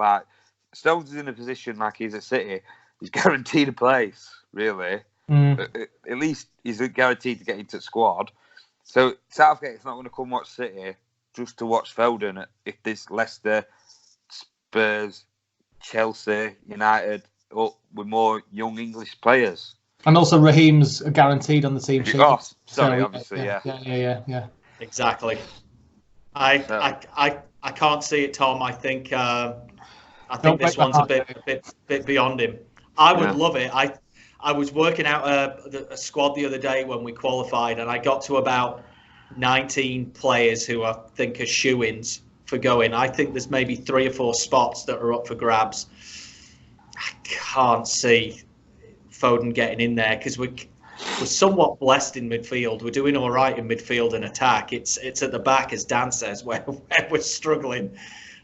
in a position like he's at City. He's guaranteed a place, really. At least he's guaranteed to get into the squad. So Southgate's not going to come watch City just to watch Foden. If there's Leicester, Spurs, Chelsea, United, up with more young English players. And also Raheem's guaranteed on the team sheet. Oh, sorry, obviously, yeah. Yeah. Exactly. I can't see it, Tom. I think this one's a bit beyond him. I would love it. I was working out a squad the other day when we qualified, and I got to about 19 players who I think are shoo-ins for going. I think there's maybe 3 or 4 spots that are up for grabs. I can't see Foden getting in there because we're somewhat blessed in midfield. We're doing all right in midfield and attack. It's at the back, as Dan says, where we're struggling.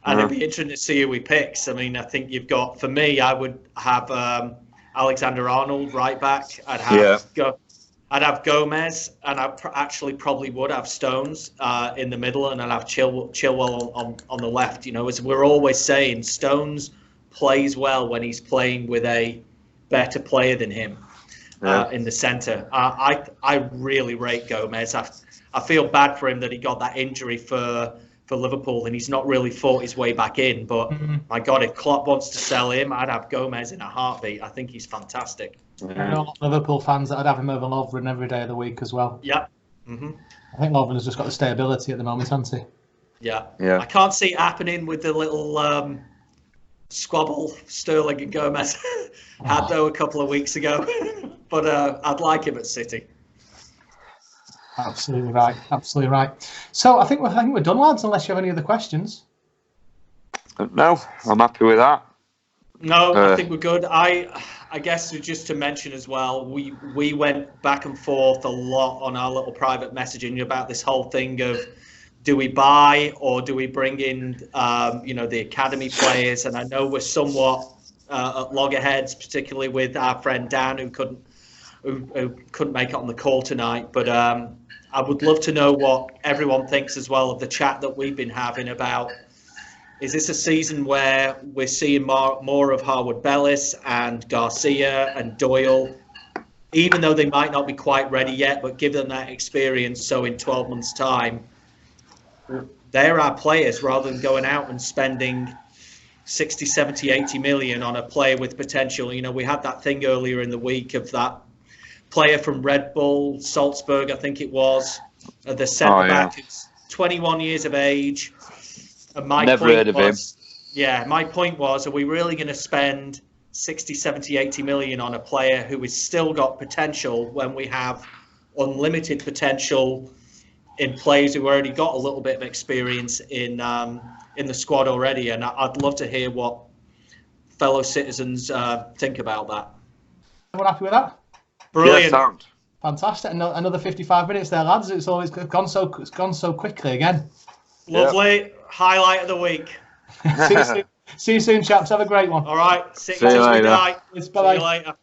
And it'd be interesting to see who he picks. I mean, I think you've got, for me, I would have Alexander-Arnold right back. I'd have Gomez, and I actually probably would have Stones in the middle, and I'd have Chilwell on the left. As we're always saying, Stones plays well when he's playing with a better player than him in the centre. I really rate Gomez. I feel bad for him that he got that injury for Liverpool and he's not really fought his way back in. But my God, if Klopp wants to sell him, I'd have Gomez in a heartbeat. I think he's fantastic. I know a lot of Liverpool fans that I'd have him over Lovren every day of the week as well. Yeah. I think Lovren has just got the stability at the moment, hasn't he? Yeah. I can't see it happening with the little squabble Sterling and Gomez had though a couple of weeks ago. But I'd like him at City. Absolutely right. So I think we're done, lads. Unless you have any other questions. No, I'm happy with that. No, I think we're good. I guess just to mention as well, we went back and forth a lot on our little private messaging about this whole thing of do we buy or do we bring in the academy players? And I know we're somewhat at loggerheads, particularly with our friend Dan, who couldn't who couldn't make it on the call tonight. But I would love to know what everyone thinks as well of the chat that we've been having about, is this a season where we're seeing more of Harwood Bellis and Garcia and Doyle, even though they might not be quite ready yet, but give them that experience so in 12 months' time, they're our players, rather than going out and spending 60, 70, 80 million on a player with potential. You know, we had that thing earlier in the week of that player from Red Bull, Salzburg, I think it was, the centre-back, who's 21 years of age. And my point was, my point was, are we really going to spend 60, 70, 80 million on a player who has still got potential when we have unlimited potential in players who already got a little bit of experience in the squad already? And I'd love to hear what fellow citizens think about that. Everyone happy with that? Brilliant. Yeah, Fantastic. Another 55 minutes there, lads. It's gone so quickly again. Lovely. Yep. Highlight of the week. See you soon, chaps. Have a great one. All right. See you later. See you later.